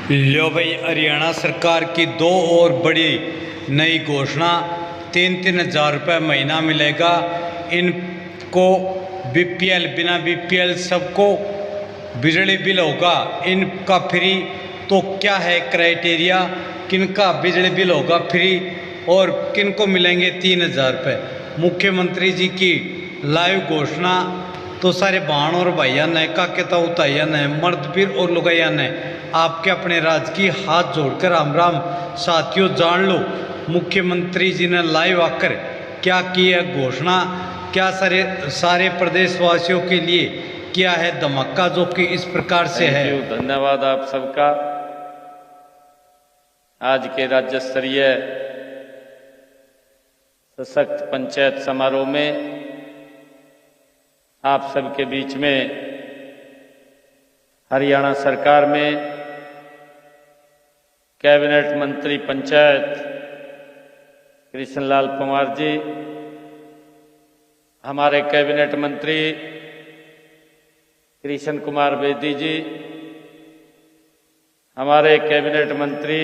लो भाई, हरियाणा सरकार की दो और बड़ी नई घोषणा। 3-3 हज़ार रुपये महीना मिलेगा इनको। बीपीएल, बिना बीपीएल सबको बिजली बिल होगा इनका फ्री। तो क्या है क्राइटेरिया, किनका बिजली बिल होगा फ्री और किनको मिलेंगे 3 हज़ार रुपये। मुख्यमंत्री जी की लाइव घोषणा। तो सारे बहन और भाइया ने, काके ताऊताइया ने, मर्द पीर और लुगाइया ने आपके अपने राज्य की हाथ जोड़कर राम राम। साथियों, जान लो मुख्यमंत्री जी ने लाइव आकर क्या की है घोषणा, क्या सारे प्रदेशवासियों के लिए क्या है धमाका, जो कि इस प्रकार से है। धन्यवाद आप सबका। आज के राज्य स्तरीय सशक्त पंचायत समारोह में आप सबके बीच में हरियाणा सरकार में कैबिनेट मंत्री पंचायत कृष्णलाल पंवार जी, हमारे कैबिनेट मंत्री कृष्ण कुमार बेदी जी, हमारे कैबिनेट मंत्री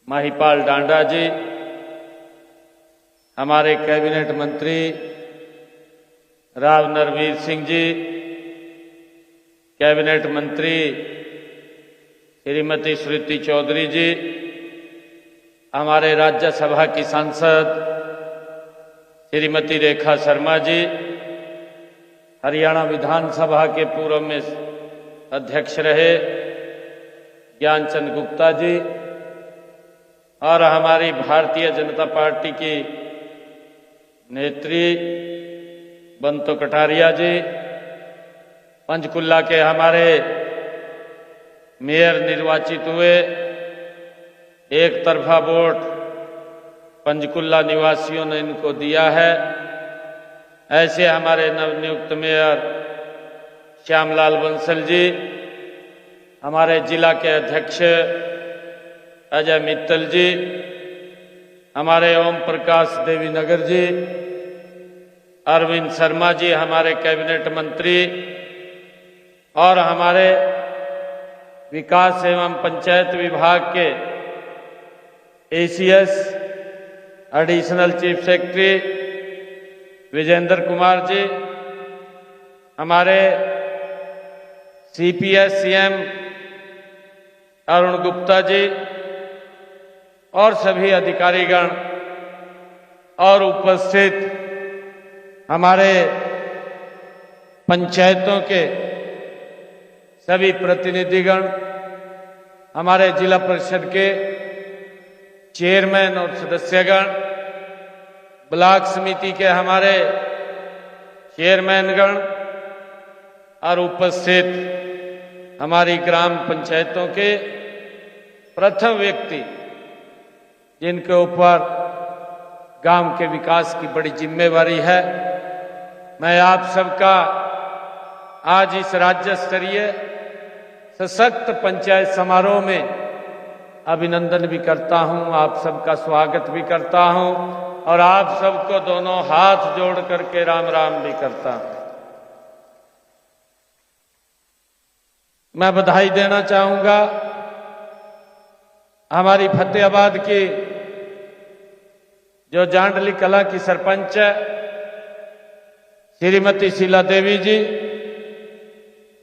महिपाल डांडा जी, हमारे कैबिनेट मंत्री राव नरवीर सिंह जी, कैबिनेट मंत्री श्रीमती श्रुति चौधरी जी, हमारे राज्यसभा की सांसद श्रीमती रेखा शर्मा जी, हरियाणा विधानसभा के पूर्व में अध्यक्ष रहे ज्ञानचंद गुप्ता जी, और हमारी भारतीय जनता पार्टी की नेत्री बंतो कटारिया जी, पंचकुला के हमारे मेयर निर्वाचित हुए, एक तरफा वोट पंचकुला निवासियों ने इनको दिया है। ऐसे हमारे नवनियुक्त मेयर श्यामलाल बंसल जी, हमारे जिला के अध्यक्ष अजय मित्तल जी, हमारे ओम प्रकाश देवी नगर जी, अरविंद शर्मा जी हमारे कैबिनेट मंत्री, और हमारे विकास एवं पंचायत विभाग के ACS additional chief secretary Vijendra Kumar ji, हमारे सीपीएस सीएम अरुण गुप्ता जी, और सभी अधिकारीगण और उपस्थित हमारे पंचायतों के सभी प्रतिनिधिगण, हमारे जिला परिषद के चेयरमैन और सदस्यगण, ब्लॉक समिति के हमारे चेयरमैनगण, और उपस्थित हमारी ग्राम पंचायतों के प्रथम व्यक्ति जिनके ऊपर गांव के विकास की बड़ी जिम्मेवारी है, मैं आप सबका आज इस राज्य स्तरीय सशक्त पंचायत समारोह में अभिनंदन भी करता हूं, आप सबका स्वागत भी करता हूं, और आप सबको दोनों हाथ जोड़ करके राम राम भी करता हूं। मैं बधाई देना चाहूंगा हमारी फतेहाबाद की जो जांडली कला की सरपंच है श्रीमती शीला देवी जी,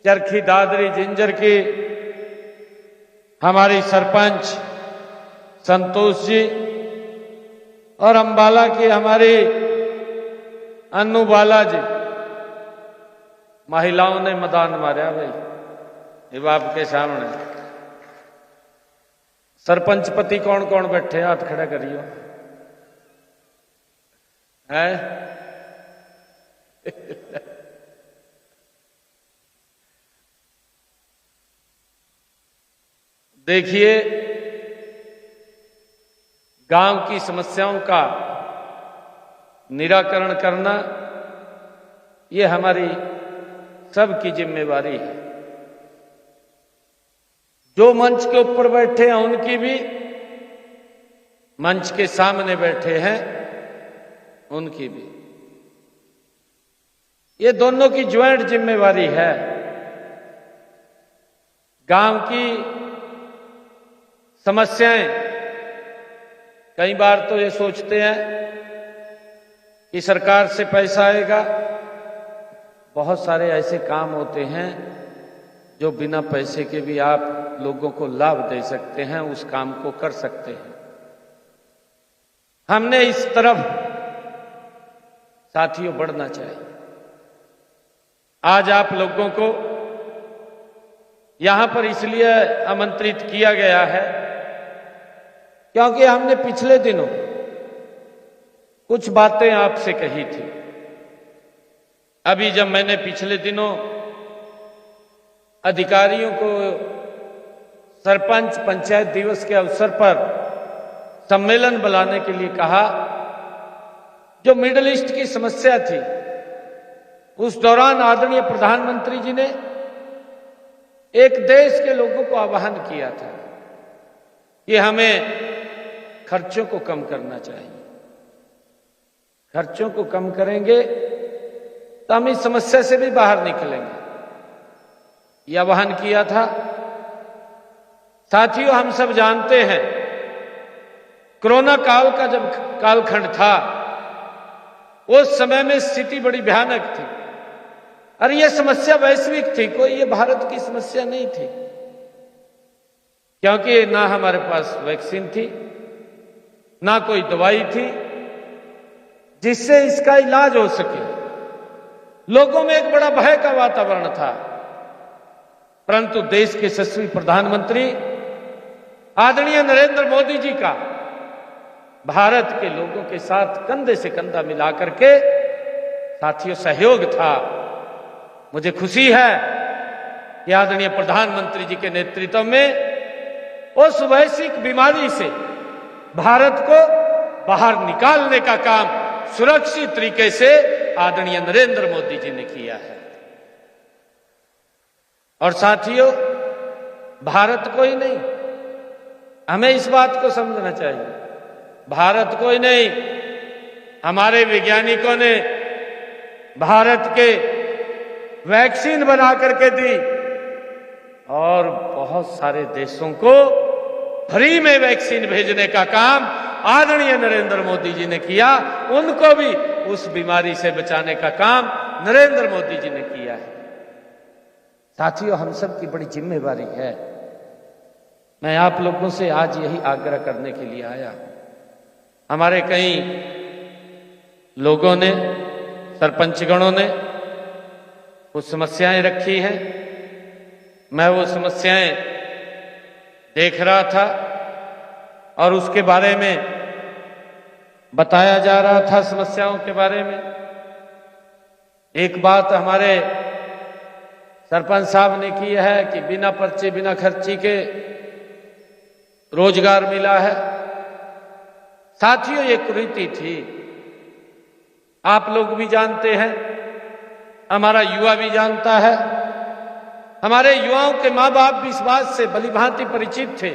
चरखी दादरी जिंजर की हमारी सरपंच संतोष जी, और अंबाला की हमारी अन्नू बाला जी। महिलाओं ने मैदान मारा भाई, ये बाप के सामने। सरपंच पति कौन कौन बैठे, हाथ खड़ा करियो है। देखिए, गांव की समस्याओं का निराकरण करना ये हमारी सबकी जिम्मेवारी है। जो मंच के ऊपर बैठे हैं उनकी भी, मंच के सामने बैठे हैं उनकी भी, ये दोनों की ज्वाइंट जिम्मेवारी है। गांव की समस्याएं, कई बार तो ये सोचते हैं कि सरकार से पैसा आएगा। बहुत सारे ऐसे काम होते हैं जो बिना पैसे के भी आप लोगों को लाभ दे सकते हैं, उस काम को कर सकते हैं। हमने इस तरफ साथियों बढ़ना चाहिए। आज आप लोगों को यहां पर इसलिए आमंत्रित किया गया है क्योंकि हमने पिछले दिनों कुछ बातें आपसे कही थी। अभी जब मैंने पिछले दिनों अधिकारियों को सरपंच पंचायत दिवस के अवसर पर सम्मेलन बुलाने के लिए कहा, जो मिडिल ईस्ट की समस्या थी, उस दौरान आदरणीय प्रधानमंत्री जी ने एक देश के लोगों को आह्वान किया था कि हमें खर्चों को कम करना चाहिए। खर्चों को कम करेंगे तो हम इस समस्या से भी बाहर निकलेंगे, यह आह्वान किया था। साथियों, हम सब जानते हैं कोरोना काल का जब कालखंड था, उस समय में स्थिति बड़ी भयानक थी। और यह समस्या वैश्विक थी, कोई ये भारत की समस्या नहीं थी, क्योंकि ना हमारे पास वैक्सीन थी, ना कोई दवाई थी जिससे इसका इलाज हो सके। लोगों में एक बड़ा भय का वातावरण था। परंतु देश के यशस्वी प्रधानमंत्री आदरणीय नरेंद्र मोदी जी का भारत के लोगों के साथ कंधे से कंधा मिलाकर के साथियों सहयोग था। मुझे खुशी है कि आदरणीय प्रधानमंत्री जी के नेतृत्व में उस वैश्विक बीमारी से भारत को बाहर निकालने का काम सुरक्षित तरीके से आदरणीय नरेंद्र मोदी जी ने किया है। और साथियों, भारत को ही नहीं, हमें इस बात को समझना चाहिए, भारत को ही नहीं, हमारे वैज्ञानिकों ने भारत के वैक्सीन बना करके दी और बहुत सारे देशों को फ्री में वैक्सीन भेजने का काम आदरणीय नरेंद्र मोदी जी ने किया। उनको भी उस बीमारी से बचाने का काम नरेंद्र मोदी जी ने किया है। साथियों, हम सब की बड़ी जिम्मेवारी है। मैं आप लोगों से आज यही आग्रह करने के लिए आया। हमारे कई लोगों ने, सरपंचगणों ने कुछ समस्याएं रखी हैं। मैं वो समस्याएं देख रहा था और उसके बारे में बताया जा रहा था। समस्याओं के बारे में एक बात हमारे सरपंच साहब ने की है कि बिना पर्चे बिना खर्ची के रोजगार मिला है। साथियों, ये कुरीति थी, आप लोग भी जानते हैं, हमारा युवा भी जानता है। हमारे युवाओं के मां बाप भी इस बात से भलीभांति परिचित थे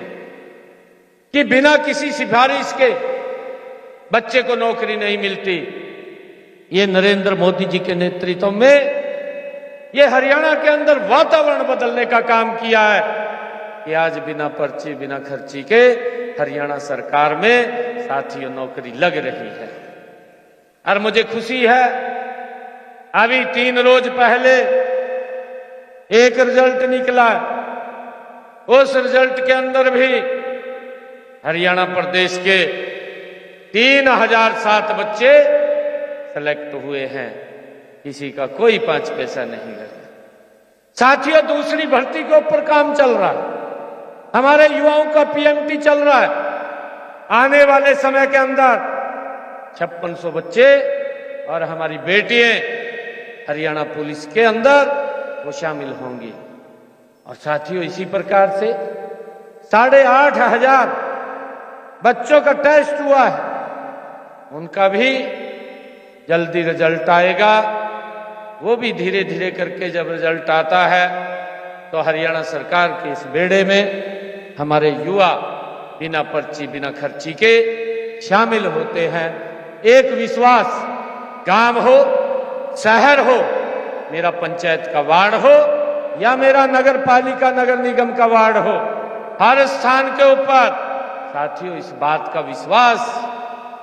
कि बिना किसी सिफारिश के बच्चे को नौकरी नहीं मिलती। ये नरेंद्र मोदी जी के नेतृत्व में ये हरियाणा के अंदर वातावरण बदलने का काम किया है कि आज बिना पर्ची बिना खर्ची के हरियाणा सरकार में साथियों नौकरी लग रही है। और मुझे खुशी है, अभी 3 रोज पहले एक रिजल्ट निकला, उस रिजल्ट के अंदर भी हरियाणा प्रदेश के 3007 बच्चे सेलेक्ट हुए हैं, किसी का कोई 5 पैसा नहीं लगा। साथियों, दूसरी भर्ती के ऊपर काम चल रहा है, हमारे युवाओं का पीएमटी चल रहा है। आने वाले समय के अंदर 5600 बच्चे और हमारी बेटियां हरियाणा पुलिस के अंदर वो शामिल होंगी। और साथियों, इसी प्रकार से 8500 बच्चों का टेस्ट हुआ है, उनका भी जल्दी रिजल्ट आएगा। वो भी धीरे धीरे करके जब रिजल्ट आता है तो हरियाणा सरकार के इस बेड़े में हमारे युवा बिना पर्ची बिना खर्ची के शामिल होते हैं। एक विश्वास, गांव हो शहर हो, मेरा पंचायत का वार्ड हो, या मेरा नगर पालिका नगर निगम का वार्ड हो, हर स्थान के ऊपर साथियों इस बात का विश्वास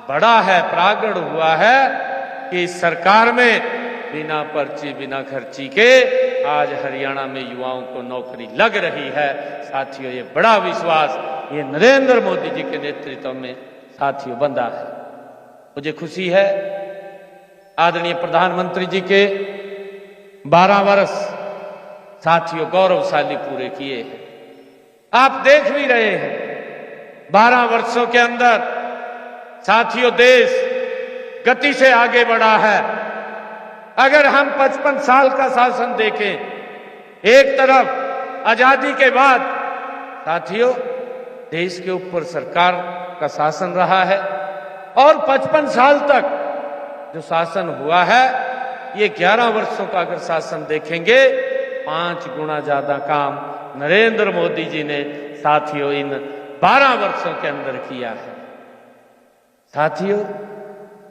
बड़ा है, प्रागड़ हुआ है कि इस सरकार में बिना पर्ची बिना खर्ची के आज हरियाणा में युवाओं को नौकरी लग रही है। साथियों ये बड़ा विश्वास ये नरेंद्र मोदी जी के नेतृत्व में साथियों बंधा है। मुझे खुशी है आदरणीय प्रधानमंत्री जी के 12 वर्ष साथियों गौरवशाली पूरे किए हैं। आप देख भी रहे हैं 12 वर्षों के अंदर साथियों देश गति से आगे बढ़ा है। अगर हम 55 साल का शासन देखें, एक तरफ आजादी के बाद साथियों देश के ऊपर सरकार का शासन रहा है और 55 साल तक जो शासन हुआ है ये 11 वर्षों का अगर शासन देखेंगे 5 गुना ज्यादा काम नरेंद्र मोदी जी ने साथियों इन 12 वर्षों के अंदर किया है। साथियों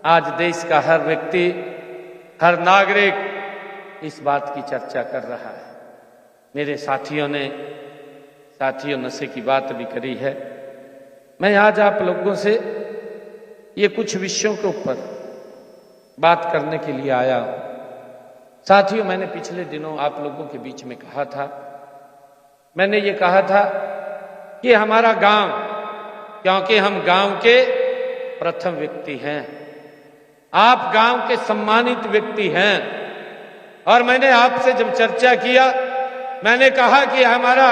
आज देश का हर व्यक्ति, हर नागरिक इस बात की चर्चा कर रहा है। मेरे साथियों ने नशे की बात भी करी है। मैं आज आप लोगों से ये कुछ विषयों के ऊपर बात करने के लिए आया हूं। साथियों मैंने पिछले दिनों आप लोगों के बीच में कहा था, मैंने ये कहा था कि हमारा गांव, क्योंकि हम गांव के प्रथम व्यक्ति हैं, आप गांव के सम्मानित व्यक्ति हैं, और मैंने आपसे जब चर्चा किया मैंने कहा कि हमारा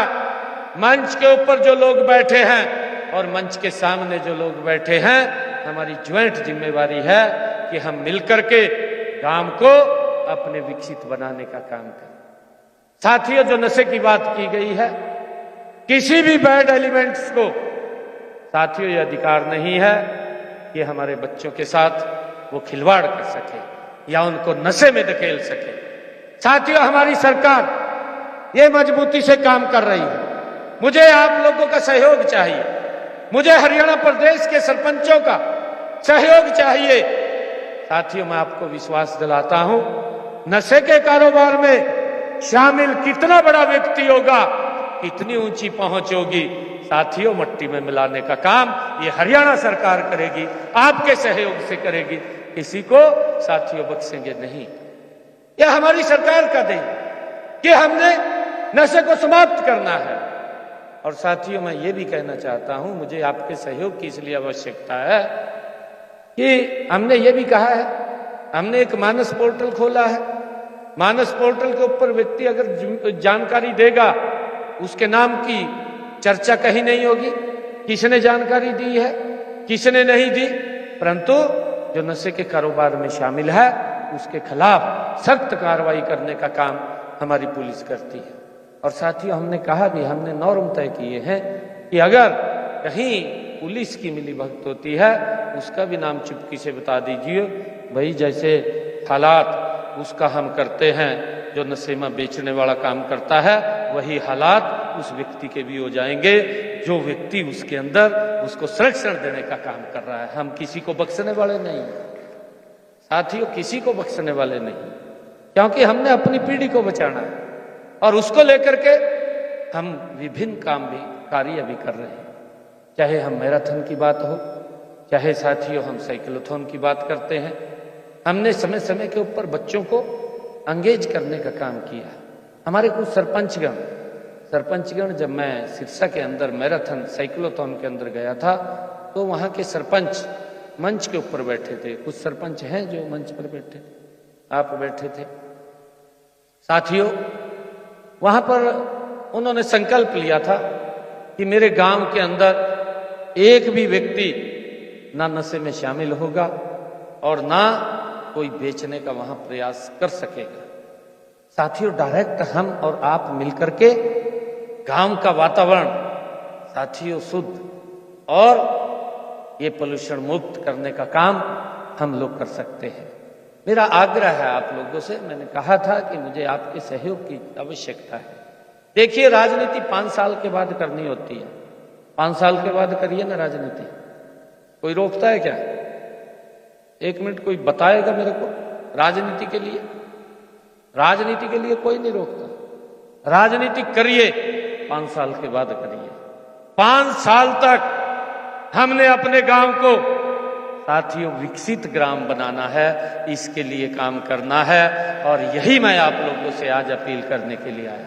मंच के ऊपर जो लोग बैठे हैं और मंच के सामने जो लोग बैठे हैं, हमारी ज्वाइंट जिम्मेवारी है कि हम मिलकर के गांव को अपने विकसित बनाने का काम करें। साथियों जो नशे की बात की गई है, किसी भी बैड एलिमेंट्स को साथियों ये अधिकार नहीं है कि हमारे बच्चों के साथ वो खिलवाड़ कर सके या उनको नशे में धकेल सके। साथियों हमारी सरकार ये मजबूती से काम कर रही है। मुझे आप लोगों का सहयोग चाहिए, मुझे हरियाणा प्रदेश के सरपंचों का सहयोग चाहिए। साथियों मैं आपको विश्वास दिलाता हूं, नशे के कारोबार में शामिल कितना बड़ा व्यक्ति होगा, कितनी ऊंची पहुंच होगी, साथियों मट्टी में मिलाने का काम ये हरियाणा सरकार करेगी, आपके सहयोग से करेगी। किसी को साथियों बख्शेंगे नहीं। यह हमारी सरकार का देन कि हमने नशे को समाप्त करना है। और साथियों मैं ये भी कहना चाहता हूं, मुझे आपके सहयोग की इसलिए आवश्यकता है कि हमने ये भी कहा है, हमने एक मानस पोर्टल खोला है। मानस पोर्टल के ऊपर व्यक्ति अगर जानकारी देगा, उसके नाम की चर्चा कहीं नहीं होगी, किसने जानकारी दी है किसने नहीं दी, परंतु जो नशे के कारोबार में शामिल है उसके खिलाफ सख्त कार्रवाई करने का काम हमारी पुलिस करती है। और साथियों हमने कहा भी, हमने नॉर्म तय किए हैं कि अगर कहीं पुलिस की मिलीभगत होती है उसका भी नाम चुपकी से बता दीजिए भाई, जैसे हालात उसका हम करते हैं जो नशे में बेचने वाला काम करता है, वही हालात उस व्यक्ति के भी हो जाएंगे जो व्यक्ति उसके अंदर उसको संरक्षण देने का काम कर रहा है। हम किसी को बख्शने वाले नहीं साथियों, किसी को बख्शने वाले नहीं, क्योंकि हमने अपनी पीढ़ी को बचाना है और उसको लेकर के हम विभिन्न काम भी कार्य भी कर रहे हैं। चाहे हम मैराथन की बात हो, चाहे साथियों हम साइक्लोथॉन की बात करते हैं, हमने समय समय के ऊपर बच्चों को एंगेज करने का काम किया। हमारे कुछ सरपंचगण जब मैं सिरसा के अंदर मैराथन साइक्लोथॉन के अंदर गया था तो वहां के सरपंच मंच के ऊपर बैठे थे। कुछ सरपंच हैं जो मंच पर बैठे थे, आप बैठे थे। साथियों वहां पर उन्होंने संकल्प लिया था कि मेरे गांव के अंदर एक भी व्यक्ति ना नशे में शामिल होगा और ना कोई बेचने का वहां प्रयास कर सकेगा। साथियों डायरेक्ट हम और आप मिलकर के गांव का वातावरण साथियों शुद्ध और ये पोल्यूशन मुक्त करने का काम हम लोग कर सकते हैं। मेरा आग्रह है आप लोगों से, मैंने कहा था कि मुझे आपके सहयोग की आवश्यकता है। देखिए राजनीति 5 साल के बाद करनी होती है, 5 साल के बाद करिए ना राजनीति, कोई रोकता है क्या? 1 मिनट कोई बताएगा मेरे को? राजनीति के लिए कोई नहीं रोकता। राजनीति करिए, 5 साल के बाद करिए। 5 साल तक हमने अपने गांव को साथियों विकसित ग्राम बनाना है, इसके लिए काम करना है और यही मैं आप लोगों से आज अपील करने के लिए आया हूं।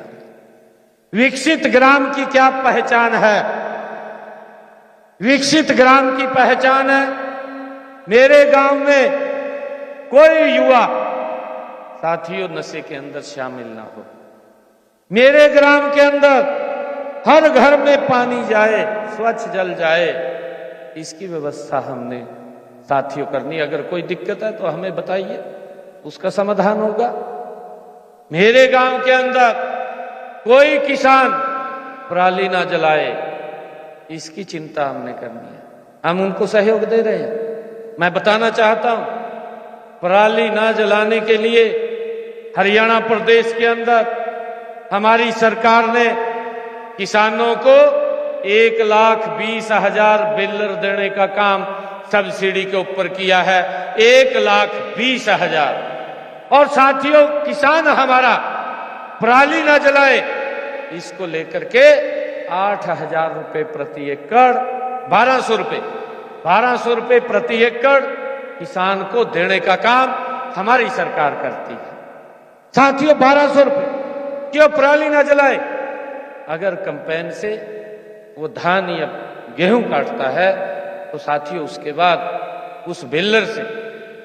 विकसित ग्राम की क्या पहचान है? विकसित ग्राम की पहचान है मेरे गांव में कोई युवा साथियों नशे के अंदर शामिल ना हो। मेरे ग्राम के अंदर हर घर में पानी जाए, स्वच्छ जल जाए, इसकी व्यवस्था हमने साथियों करनी। अगर कोई दिक्कत है तो हमें बताइए, उसका समाधान होगा। मेरे गांव के अंदर कोई किसान पराली ना जलाए, इसकी चिंता हमने करनी है। हम उनको सहयोग दे रहे हैं। मैं बताना चाहता हूं, पराली ना जलाने के लिए हरियाणा प्रदेश के अंदर हमारी सरकार ने किसानों को 1,20,000 बेलर देने का काम सब्सिडी के ऊपर किया है। 1,20,000। और साथियों, किसान हमारा पराली ना जलाए, इसको लेकर के 8,000 रुपए प्रति एकड़, 1200 रुपए प्रति एकड़ किसान को देने का काम हमारी सरकार करती है। साथियों, 1200 रुपए क्यों पराली ना जलाए? अगर कंपेन से वो धान या गेहूं काटता है तो साथियों उसके बाद उस बेलर से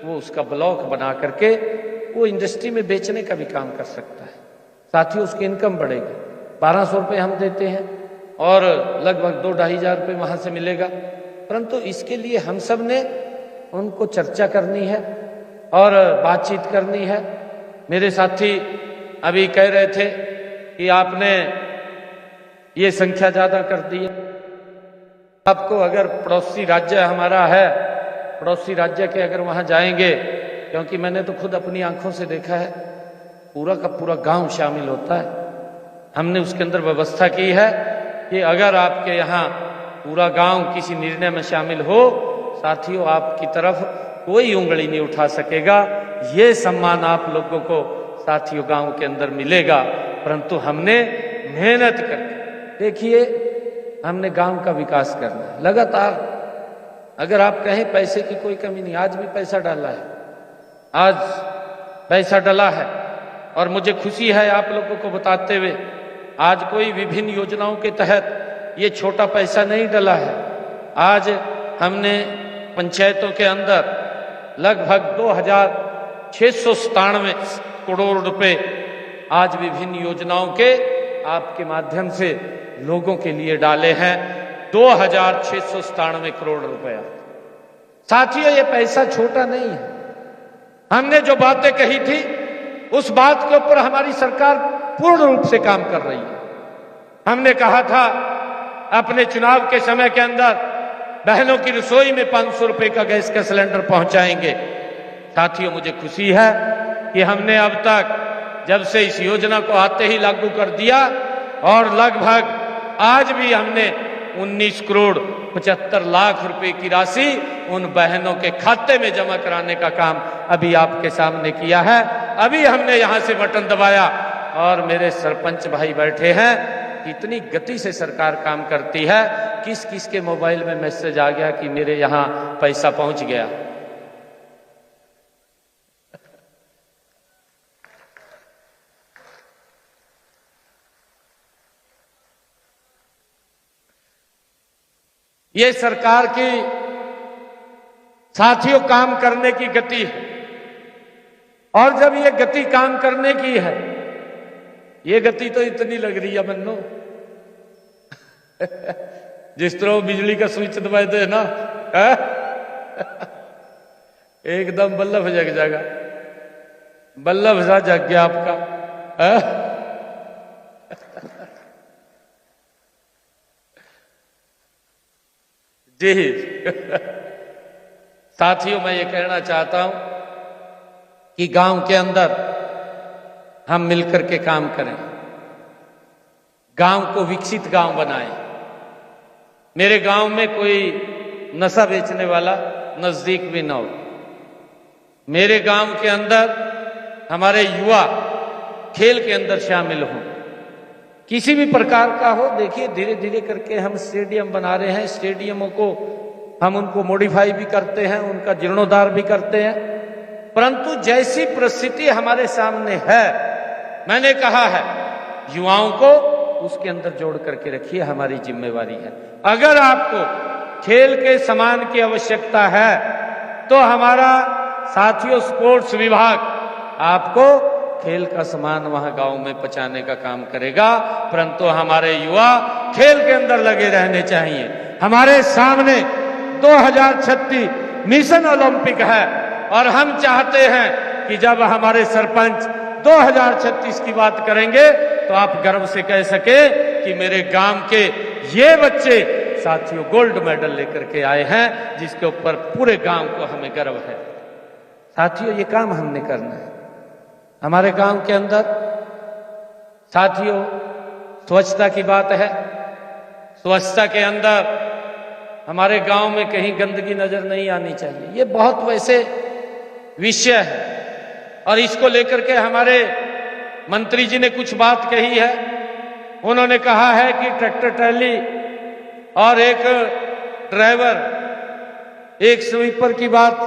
वो उसका ब्लॉक बना करके वो इंडस्ट्री में बेचने का भी काम कर सकता है। साथियों, उसकी इनकम बढ़ेगी। 1200 रुपए हम देते हैं और लगभग 2-2,500 रुपए वहां से मिलेगा। परंतु इसके लिए हम सब ने उनको चर्चा करनी है और बातचीत करनी है। मेरे साथी अभी कह रहे थे कि आपने ये संख्या ज्यादा कर दी है। आपको अगर पड़ोसी राज्य हमारा है, पड़ोसी राज्य के अगर वहां जाएंगे, क्योंकि मैंने तो खुद अपनी आंखों से देखा है, पूरा का पूरा गांव शामिल होता है। हमने उसके अंदर व्यवस्था की है कि अगर आपके यहाँ पूरा गांव किसी निर्णय में शामिल हो, साथियों आपकी तरफ कोई उंगली नहीं उठा सकेगा। ये सम्मान आप लोगों को साथियों गांव के अंदर मिलेगा। परंतु हमने मेहनत करके, देखिए, हमने गांव का विकास करना है लगातार। अगर आप कहें पैसे की कोई कमी नहीं, आज भी पैसा डाला है, आज पैसा डला है। और मुझे खुशी है आप लोगों को बताते हुए, आज कोई विभिन्न योजनाओं के तहत ये छोटा पैसा नहीं डला है। आज हमने पंचायतों के अंदर लगभग 2,697 करोड़ रुपए आज विभिन्न योजनाओं के आपके माध्यम से लोगों के लिए डाले हैं। 2,697 करोड़ रुपया। साथियों, ये पैसा छोटा नहीं है। हमने जो बातें कही थी उस बात के ऊपर हमारी सरकार पूर्ण रूप से काम कर रही है। हमने कहा था अपने चुनाव के समय के अंदर बहनों की रसोई में 500 रुपए का गैस का सिलेंडर पहुंचाएंगे। साथियों, मुझे खुशी है कि हमने अब तक जब से इस योजना को आते ही लागू कर दिया और लगभग आज भी हमने 19 करोड़ 75 लाख रुपए की राशि उन बहनों के खाते में जमा कराने का काम अभी आपके सामने किया है। अभी हमने यहां से बटन दबाया और मेरे सरपंच भाई बैठे हैं। कितनी गति से सरकार काम करती है। किस किस के मोबाइल में मैसेज आ गया कि मेरे यहां पैसा पहुंच गया। ये सरकार की साथियों काम करने की गति है। और जब ये गति काम करने की है, ये गति तो इतनी लग रही है मन्नो जिस तरह बिजली का स्विच दबाए थे ना, एकदम बल्लभ जग जाएगा। बल्लभ सा जग गया आपका। जी साथियों, मैं ये कहना चाहता हूं कि गांव के अंदर हम मिलकर के काम करें, गांव को विकसित गांव बनाएं। मेरे गांव में कोई नशा बेचने वाला नजदीक भी ना हो। मेरे गांव के अंदर हमारे युवा खेल के अंदर शामिल हों। किसी भी प्रकार का हो। देखिए धीरे धीरे करके हम स्टेडियम बना रहे हैं, स्टेडियमों को हम उनको मॉडिफाई भी करते हैं, उनका जीर्णोद्धार भी करते हैं, परंतु जैसी परिस्थिति हमारे सामने है, मैंने कहा है युवाओं को उसके अंदर जोड़ करके रखिए, हमारी जिम्मेवारी है। अगर आपको खेल के सामान की आवश्यकता है तो हमारा साथियों स्पोर्ट्स विभाग आपको खेल का सामान वहां गांव में पहुंचाने का काम करेगा, परंतु हमारे युवा खेल के अंदर लगे रहने चाहिए। हमारे सामने 2036 मिशन ओलंपिक है और हम चाहते हैं कि जब हमारे सरपंच 2036 की बात करेंगे तो आप गर्व से कह सके कि मेरे गांव के ये बच्चे साथियों गोल्ड मेडल लेकर के आए हैं, जिसके ऊपर पूरे गांव को हमें गर्व है। साथियों ये काम हमने करना है हमारे गांव के अंदर। साथियों स्वच्छता की बात है, स्वच्छता के अंदर हमारे गांव में कहीं गंदगी नजर नहीं आनी चाहिए। ये बहुत वैसे विषय है और इसको लेकर के हमारे मंत्री जी ने कुछ बात कही है। उन्होंने कहा है कि ट्रैक्टर ट्रैली और एक ड्राइवर, एक स्वीपर की बात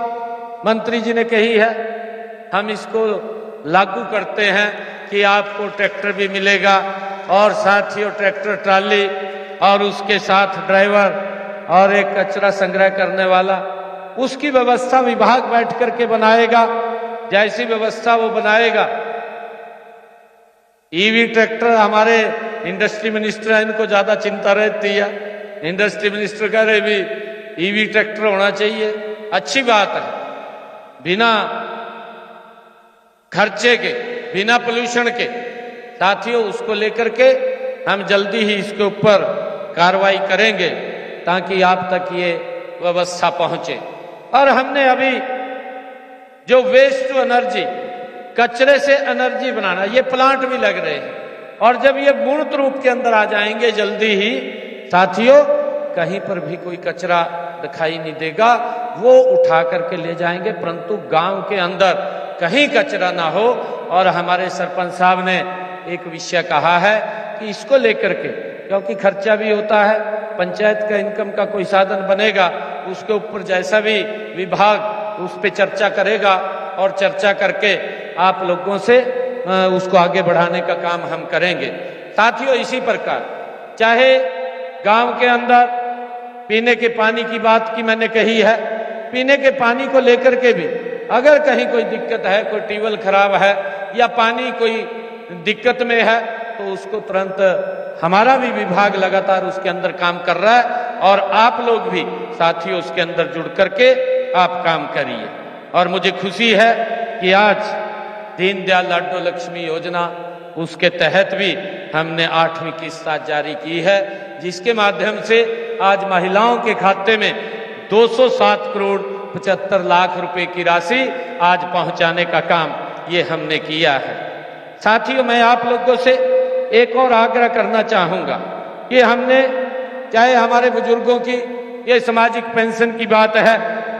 मंत्री जी ने कही है। हम इसको लागू करते हैं कि आपको ट्रैक्टर भी मिलेगा और साथियों ट्रैक्टर ट्राली और उसके साथ ड्राइवर और एक कचरा संग्रह करने वाला, उसकी व्यवस्था विभाग बैठ करके बनाएगा। जैसी व्यवस्था वो बनाएगा, ईवी ट्रैक्टर, हमारे इंडस्ट्री मिनिस्टर है, इनको ज्यादा चिंता रहती है। इंडस्ट्री मिनिस्टर कह रहे भी ईवी ट्रैक्टर होना चाहिए, अच्छी बात है, बिना खर्चे के, बिना पोल्यूशन के। साथियों उसको लेकर के हम जल्दी ही इसके ऊपर कार्रवाई करेंगे ताकि आप तक ये व्यवस्था पहुंचे। और हमने अभी जो वेस्ट टू एनर्जी, कचरे से एनर्जी बनाना, ये प्लांट भी लग रहे हैं और जब ये मूर्त रूप के अंदर आ जाएंगे जल्दी ही साथियों, कहीं पर भी कोई कचरा दिखाई नहीं देगा, वो उठा करके ले जाएंगे, परंतु गांव के अंदर कहीं कचरा ना हो। और हमारे सरपंच साहब ने एक विषय कहा है कि इसको लेकर के, क्योंकि खर्चा भी होता है, पंचायत का इनकम का कोई साधन बनेगा, उसके ऊपर जैसा भी विभाग उस पर चर्चा करेगा और चर्चा करके आप लोगों से उसको आगे बढ़ाने का काम हम करेंगे। साथियों इसी प्रकार चाहे गांव के अंदर पीने के पानी की बात की मैंने कही है, पीने के पानी को लेकर के भी अगर कहीं कोई दिक्कत है, कोई ट्यूबवेल खराब है या पानी कोई दिक्कत में है, तो उसको तुरंत हमारा भी विभाग लगातार उसके अंदर काम कर रहा है और आप लोग भी साथियों उसके अंदर जुड़ करके आप काम करिए। और मुझे खुशी है कि आज दीनदयाल लाडो लक्ष्मी योजना, उसके तहत भी हमने 8वीं किस्त जारी की है, जिसके माध्यम से आज महिलाओं के खाते में 207 करोड़ 75 लाख रुपए की राशि आज पहुंचाने का काम ये हमने किया है। साथियों मैं आप लोगों से एक और आग्रह करना चाहूंगा कि हमने, चाहे हमारे बुजुर्गों की ये सामाजिक पेंशन की बात है,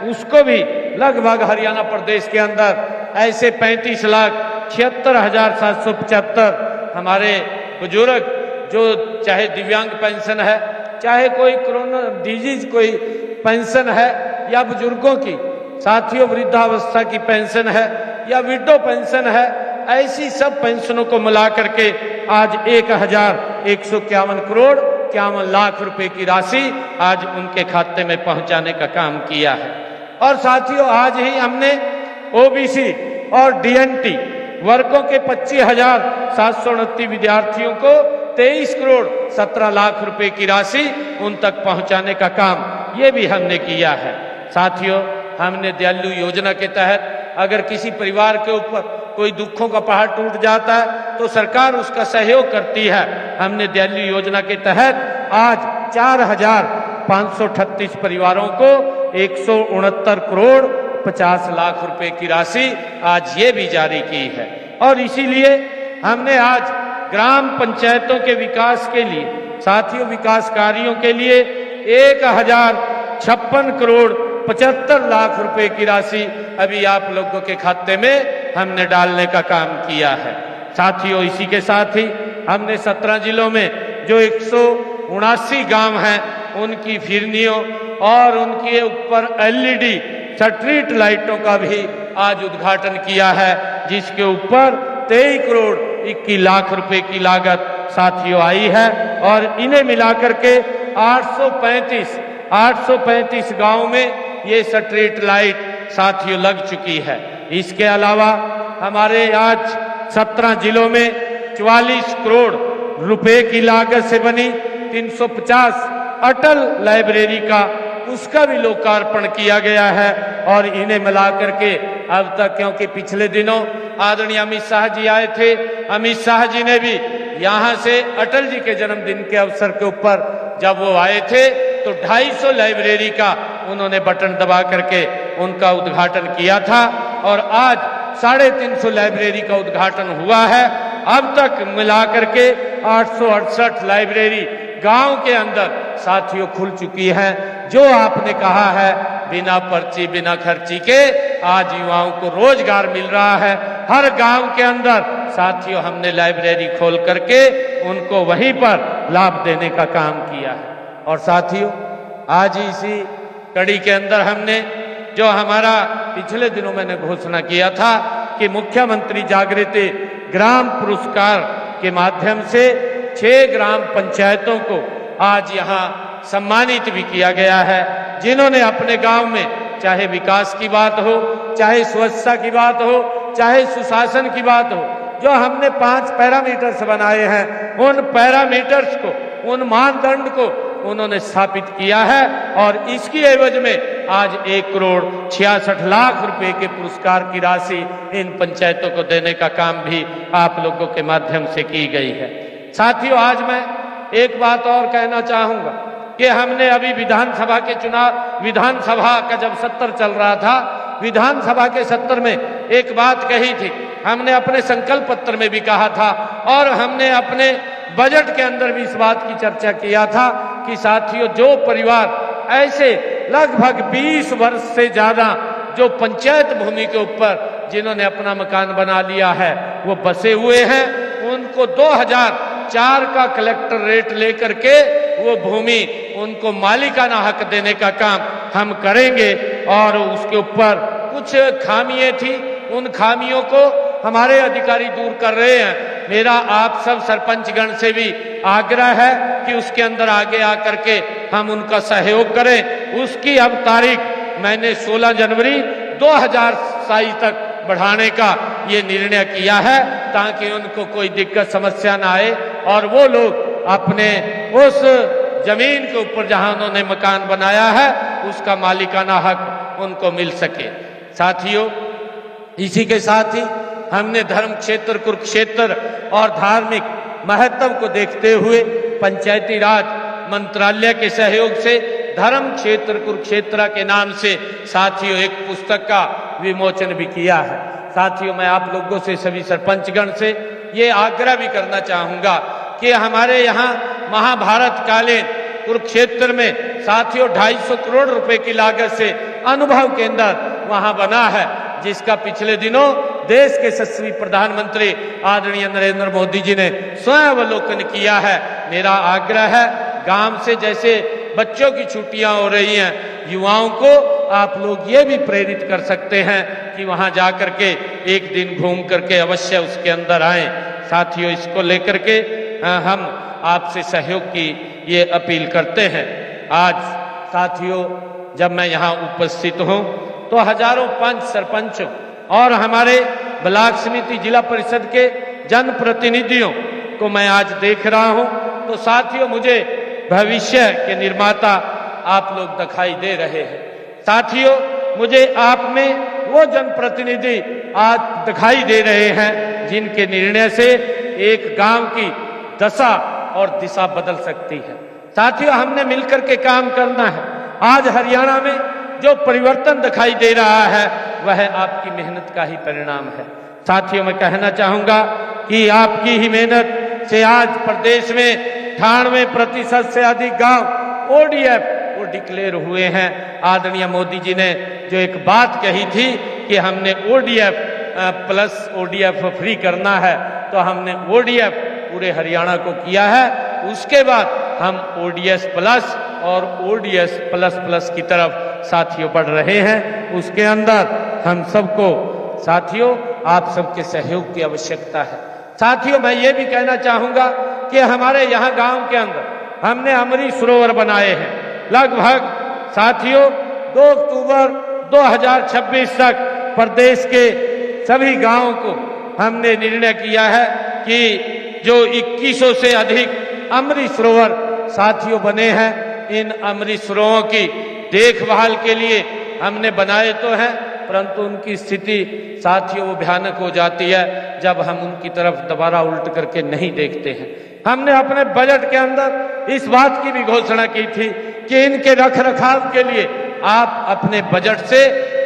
उसको भी लगभग हरियाणा प्रदेश के अंदर ऐसे 35,76,775 हमारे बुजुर्ग जो चाहे दिव्यांग पेंशन है, चाहे कोई कोरोना डिजीज कोई पेंशन है या बुजुर्गों की साथियों वृद्धावस्था की पेंशन है या विडो पेंशन है, ऐसी सब पेंशनों को मिला करके आज 1,151 करोड़ 51 लाख रुपए की राशि आज उनके खाते में पहुंचाने का काम किया है। और साथियों आज ही हमने ओबीसी और डीएनटी वर्गों के 25,729 विद्यार्थियों को 23 करोड़ 17 लाख रुपए की राशि उन तक पहुंचाने का काम ये भी हमने किया है। साथियों हमने दयालु योजना के तहत अगर किसी परिवार के ऊपर कोई दुखों का पहाड़ टूट जाता है तो सरकार उसका सहयोग करती है। हमने दयालु योजना के तहत आज 4,538 परिवारों को 169 करोड़ 50 लाख रुपए की राशि आज ये भी जारी की है। और इसीलिए हमने आज ग्राम पंचायतों के विकास के लिए, साथियों विकास कार्यों के लिए 1,056 करोड़ 75 लाख रुपए की राशि अभी आप लोगों के खाते में हमने डालने का काम किया है। साथियों इसी के साथ ही हमने 17 जिलों में जो 179 गांव हैं उनकी फिरनियों और उनके ऊपर एलईडी स्ट्रीट लाइटों का भी आज उद्घाटन किया है, जिसके ऊपर 23 करोड़ 21 लाख रुपए की लागत साथियों आई है। और इन्हें मिलाकर के 835 गांव में ये स्ट्रीट लाइट साथियों लग चुकी है। इसके अलावा हमारे आज 17 जिलों में 44 करोड़ रुपए की लागत से बनी 350 अटल लाइब्रेरी का उसका भी लोकार्पण किया गया है। और इन्हें मिलाकर के अब तक, क्योंकि पिछले दिनों आदरणीय अमित शाह जी आए थे, अमित शाह जी ने भी यहां से अटल जी के जन्मदिन के अवसर के ऊपर जब वो आए थे तो 250 लाइब्रेरी का उन्होंने बटन दबा करके उनका उद्घाटन किया था। और आज 350 लाइब्रेरी का उद्घाटन हुआ है। अब तक मिलाकर के 868 लाइब्रेरी गांव के अंदर साथियों खुल चुकी है। जो आपने कहा है बिना पर्ची बिना खर्ची के आज युवाओं को रोजगार मिल रहा है। हर गांव के अंदर साथियों हमने लाइब्रेरी खोल करके उनको वहीं पर लाभ देने का काम किया है। और साथियों आज ही इसी कड़ी के अंदर हमने जो हमारा पिछले दिनों मैंने घोषणा किया था कि मुख्यमंत्री जागृति ग्राम पुरस्कार के माध्यम से 6 ग्राम पंचायतों को आज यहाँ सम्मानित भी किया गया है, जिन्होंने अपने गांव में चाहे विकास की बात हो, चाहे स्वच्छता की बात हो, चाहे सुशासन की बात हो, जो हमने 5 पैरामीटर्स बनाए हैं, उन पैरामीटर्स को, उन मानदंड को उन्होंने स्थापित किया है। और इसकी एवज में आज 1 करोड़ 66 लाख रुपए के पुरस्कार की राशि इन पंचायतों को देने का काम भी आप लोगों के माध्यम से की गई है। साथियों आज मैं एक बात और कहना चाहूंगा कि हमने अभी विधानसभा के चुनाव, विधानसभा का जब सत्र चल रहा था, विधानसभा के सत्र में एक बात कही थी, हमने अपने संकल्प पत्र में भी कहा था और हमने अपने बजट के अंदर भी इस बात की चर्चा किया था कि साथियों जो परिवार ऐसे लगभग 20 वर्ष से ज्यादा जो पंचायत भूमि के ऊपर जिन्होंने अपना मकान बना लिया है वो बसे हुए हैं, उनको 2004 का कलेक्टर रेट लेकर के वो भूमि उनको मालिकाना हक देने का काम हम करेंगे। और उसके ऊपर कुछ खामियां थी, उन खामियों को हमारे अधिकारी दूर कर रहे हैं। मेरा आप सब सरपंचगण से भी आग्रह है कि उसके अंदर आगे आकर के हम उनका सहयोग करें। उसकी अब तारीख मैंने 16 जनवरी 2027 तक बढ़ाने का ये निर्णय किया है, ताकि उनको कोई दिक्कत समस्या ना आए और वो लोग अपने उस जमीन के ऊपर जहां उन्होंने मकान बनाया है उसका मालिकाना हक उनको मिल सके। साथियों इसी के साथ ही हमने धर्म क्षेत्र, कुरुक्षेत्र और धार्मिक महत्व को देखते हुए पंचायती राज मंत्रालय के सहयोग से धर्म क्षेत्र कुरुक्षेत्र के नाम से साथियों एक पुस्तक का विमोचन भी किया है। साथियों मैं आप लोगों से, सभी सरपंचगण से ये आग्रह भी करना चाहूंगा कि हमारे यहाँ महाभारत कालीन कुरुक्षेत्र में साथियों 250 करोड़ रुपए की लागत से अनुभव केंद्र वहां बना है, जिसका पिछले दिनों देश के यशस्वी प्रधानमंत्री आदरणीय नरेंद्र मोदी जी ने स्वयं अवलोकन किया है। मेरा आग्रह है गांव से जैसे बच्चों की छुट्टियां हो रही हैं, युवाओं को आप लोग ये भी प्रेरित कर सकते हैं कि वहां जाकर के एक दिन घूम करके अवश्य उसके अंदर आएं। साथियों इसको लेकर के हम आपसे सहयोग की ये अपील करते हैं। आज साथियों जब मैं यहाँ उपस्थित हूँ तो हजारों पंच सरपंचों और हमारे ब्लॉक समिति जिला परिषद के जनप्रतिनिधियों को मैं आज देख रहा हूँ, तो साथियों मुझे भविष्य के निर्माता आप लोग दिखाई दे रहे हैं। साथियों मुझे आप में वो जनप्रतिनिधि आज दिखाई दे रहे हैं जिनके निर्णय से एक गांव की दशा और दिशा बदल सकती है। साथियों हमने मिलकर के काम करना है। आज हरियाणा में जो परिवर्तन दिखाई दे रहा है वह आपकी मेहनत का ही परिणाम है। साथियों मैं कहना चाहूंगा कि आपकी ही मेहनत से आज प्रदेश में 98% से अधिक गांव ODF वो डिक्लेयर हुए हैं। आदरणीय मोदी जी ने जो एक बात कही थी कि हमने ODF प्लस ODF फ्री करना है, तो हमने ODF पूरे हरियाणा को किया है। उसके बाद हम ओडीएस प्लस और ओडीएस प्लस प्लस की तरफ साथियों बढ़ रहे हैं। उसके अंदर हम सबको साथियों आप सबके सहयोग की आवश्यकता है। साथियों मैं ये भी कहना चाहूंगा कि हमारे यहाँ गांव के अंदर हमने अमृत सरोवर बनाए हैं। लगभग साथियों 2 अक्टूबर 2026 तक प्रदेश के सभी गांवों को हमने निर्णय किया है कि जो 2100 से अधिक अमृत सरोवर साथियों बने हैं, इन अमृत सरोवरों की देखभाल के लिए हमने बनाए तो हैं, परंतु उनकी स्थिति साथियों वो भयानक हो जाती है जब हम उनकी तरफ दोबारा उल्ट करके नहीं देखते हैं। हमने अपने बजट के अंदर इस बात की भी घोषणा की थी कि इनके रख रखाव के लिए आप अपने बजट से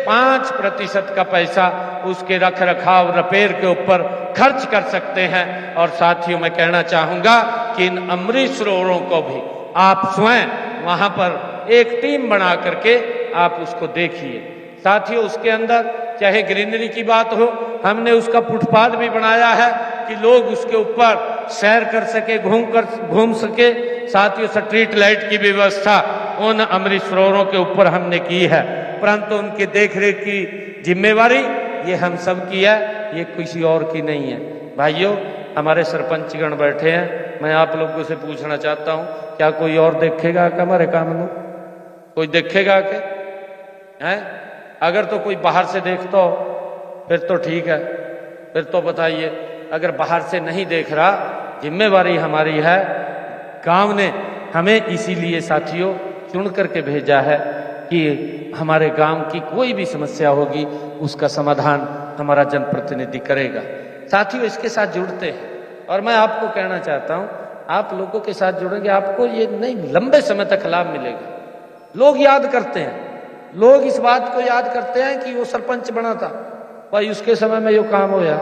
5% का पैसा उसके रख रखाव रिपेयर के ऊपर खर्च कर सकते हैं। और साथियों मैं कहना चाहूंगा कि इन अमृत सरोवरों को भी आप स्वयं वहां पर एक टीम बना करके आप उसको देखिए। साथियों उसके अंदर चाहे ग्रीनरी की बात हो, हमने उसका फुटपाथ भी बनाया है कि लोग उसके ऊपर सैर कर सके, घूम सके। साथियों स्ट्रीट लाइट की व्यवस्था उन अमृत सरोवरों के ऊपर हमने की है, परंतु उनके देखरेख की जिम्मेवारी ये हम सब की है, ये किसी और की नहीं है। भाइयों हमारे सरपंचगण बैठे हैं, मैं आप लोगों से पूछना चाहता हूं क्या कोई और देखेगा क्या हमारे काम में? कोई देखेगा क्या है? अगर तो कोई बाहर से देखता हो फिर तो ठीक है, फिर तो बताइए। अगर बाहर से नहीं देख रहा, जिम्मेवारी हमारी है। गांव ने हमें इसीलिए साथियों चुन करके भेजा है कि हमारे गांव की कोई भी समस्या होगी उसका समाधान हमारा जनप्रतिनिधि करेगा। साथियों इसके साथ जुड़ते हैं और मैं आपको कहना चाहता हूं आप लोगों के साथ जुड़ेंगे, आपको ये नहीं लंबे समय तक लाभ मिलेगा। लोग याद करते हैं, लोग इस बात को याद करते हैं कि वो सरपंच बना था भाई, उसके समय में यो काम होया,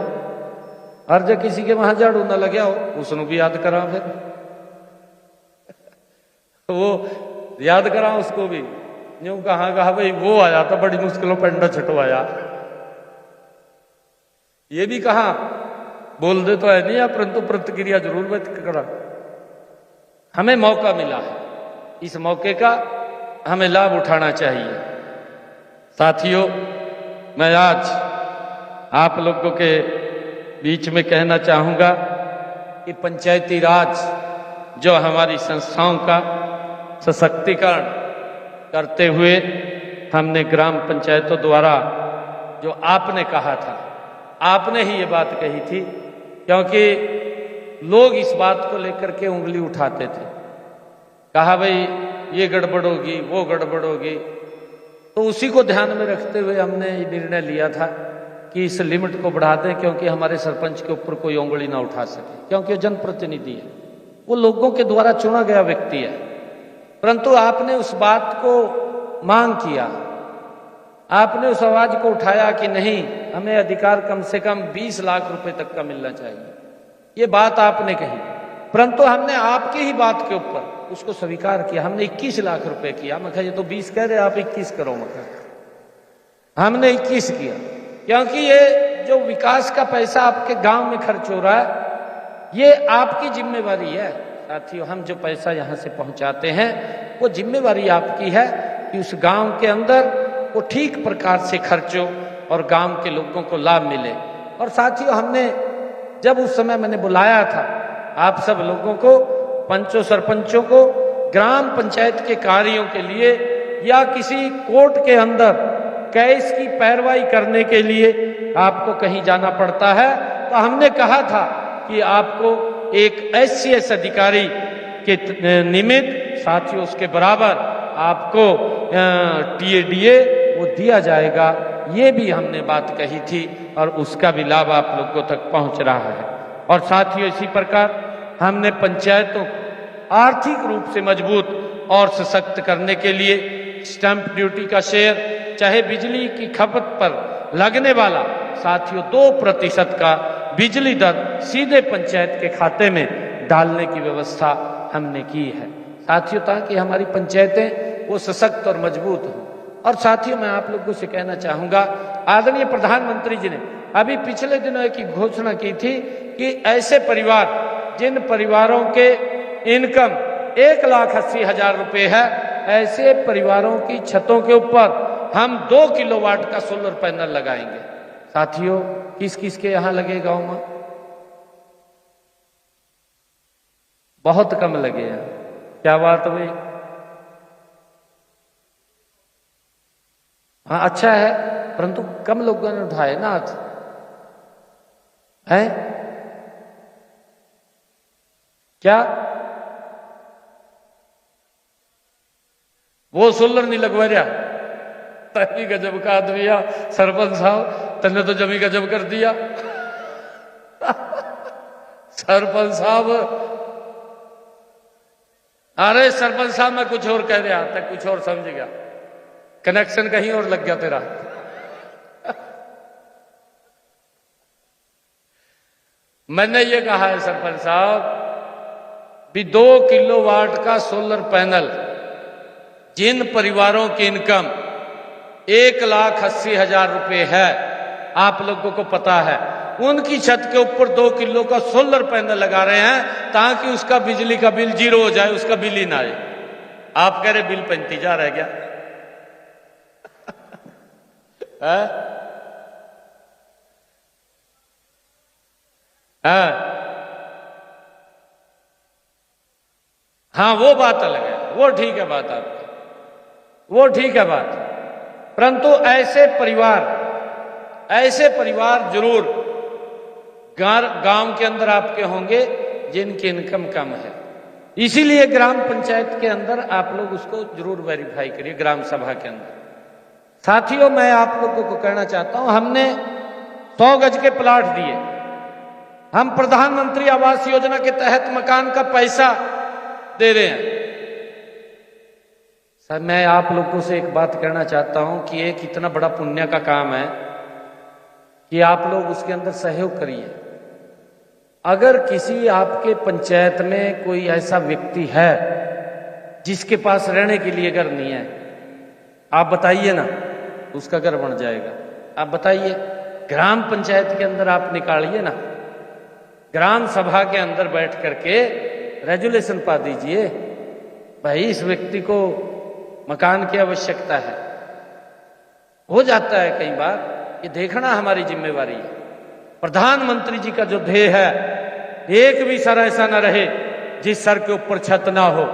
हर जगह किसी के वहां झाड़ू ना लगे हो उसने भी याद करा, फिर वो याद करा उसको भी यूं कहा भाई वो आया था बड़ी मुश्किलों पेंडा छटवाया, ये भी कहा बोल दे तो है नहीं, परंतु प्रतिक्रिया जरूर व्यक्त करा। हमें मौका मिला है, इस मौके का हमें लाभ उठाना चाहिए। साथियों मैं आज आप लोगों के बीच में कहना चाहूंगा कि पंचायती राज जो हमारी संस्थाओं का सशक्तिकरण करते हुए हमने ग्राम पंचायतों द्वारा जो आपने कहा था, आपने ही ये बात कही थी, क्योंकि लोग इस बात को लेकर के उंगली उठाते थे, कहा भाई ये गड़बड़ होगी वो गड़बड़ होगी, तो उसी को ध्यान में रखते हुए हमने ये निर्णय लिया था कि इस लिमिट को बढ़ा दें, क्योंकि हमारे सरपंच के ऊपर कोई उंगली ना उठा सके, क्योंकि वो जनप्रतिनिधि है, वो लोगों के द्वारा चुना गया व्यक्ति है। परंतु आपने उस बात को मांग किया, आपने उस आवाज को उठाया कि नहीं हमें अधिकार कम से कम 20 लाख रुपए तक का मिलना चाहिए, ये बात आपने कही। परंतु हमने आपकी ही बात के ऊपर उसको स्वीकार किया, हमने 21 लाख रुपए किया। मैं कहा ये तो 20 कह रहे आप 21 करो, मतलब हमने 21 किया, क्योंकि ये जो विकास का पैसा आपके गांव में खर्च हो रहा है ये आपकी जिम्मेवारी है। साथियों हम जो पैसा यहां से पहुंचाते हैं वो जिम्मेवारी आपकी है कि उस गांव के अंदर वो ठीक प्रकार से खर्च हो और गांव के लोगों को लाभ मिले। और साथियों हमने जब उस समय मैंने बुलाया था आप सब लोगों को, पंचों सरपंचों को, ग्राम पंचायत के कार्यों के लिए या किसी कोर्ट के अंदर केस की पैरवाई करने के लिए आपको कहीं जाना पड़ता है, तो हमने कहा था कि आपको एक SCS अधिकारी के निमित्त साथियों उसके बराबर आपको TADA वो दिया जाएगा, ये भी हमने बात कही थी और उसका भी लाभ आप लोगों तक पहुंच रहा है। और साथियों इसी प्रकार हमने पंचायतों को आर्थिक रूप से मजबूत और सशक्त करने के लिए स्टैंप ड्यूटी का शेयर, चाहे बिजली की खपत पर लगने वाला साथियों 2% का बिजली दर सीधे पंचायत के खाते में डालने की व्यवस्था हमने की है साथियों, ताकि हमारी पंचायतें वो सशक्त और मजबूत हों। और साथियों मैं आप लोगों से कहना चाहूंगा, आदरणीय प्रधानमंत्री जी ने अभी पिछले दिनों एक घोषणा की थी कि ऐसे परिवार जिन परिवारों के इनकम 1,80,000 रुपए है, ऐसे परिवारों की छतों के ऊपर हम 2 किलोवाट का सोलर पैनल लगाएंगे। साथियों, किस किस के यहां लगे गांव में? बहुत कम लगे हैं। क्या बात हुई? हाँ, अच्छा है, परंतु कम लोगों ने उठाए ना हाथ है। क्या वो सोलर नहीं लगवा रहा? तभी गजब का आदमी आ सरपंच साहब, तने तो जमी गजब कर दिया। सरपंच साहब, अरे सरपंच साहब, मैं कुछ और कह रहा था, कुछ और समझ गया, कनेक्शन कहीं और लग गया तेरा। मैंने ये कहा है सरपंच साहब भी 2 किलोवाट का सोलर पैनल जिन परिवारों की इनकम 1,80,000 रुपए है, आप लोगों को पता है, उनकी छत के ऊपर 2 किलो का सोलर पैनल लगा रहे हैं ताकि उसका बिजली का बिल 0 हो जाए, उसका बिल ही ना आए। आप कह रहे बिल 35,000 रह गया। हाँ, वो बात अलग है, वो ठीक है बात आपकी, वो ठीक है बात। परंतु ऐसे परिवार जरूर गांव के अंदर आपके होंगे जिनकी इनकम कम है। इसीलिए ग्राम पंचायत के अंदर आप लोग उसको जरूर वेरीफाई करिए, ग्राम सभा के अंदर। साथियों, मैं आप लोगों को कहना चाहता हूं, हमने 100 गज के प्लाट दिए। हम प्रधानमंत्री आवास योजना के तहत मकान का पैसा दे रहे हैं। सर, मैं आप लोगों से एक बात कहना चाहता हूं कि एक इतना बड़ा पुण्य का काम है कि आप लोग उसके अंदर सहयोग करिए। अगर किसी आपके पंचायत में कोई ऐसा व्यक्ति है जिसके पास रहने के लिए घर नहीं है, आप बताइए ना, उसका घर बन जाएगा। आप बताइए, ग्राम पंचायत के अंदर आप निकालिए ना, ग्राम सभा के अंदर बैठ करके रेजुलेशन पा दीजिए, भाई इस व्यक्ति को मकान की आवश्यकता है। हो जाता है कई बार, ये देखना हमारी जिम्मेवारी है। प्रधानमंत्री जी का जो ध्येय है, एक भी सर ऐसा न रहे जिस सर के ऊपर छत ना हो।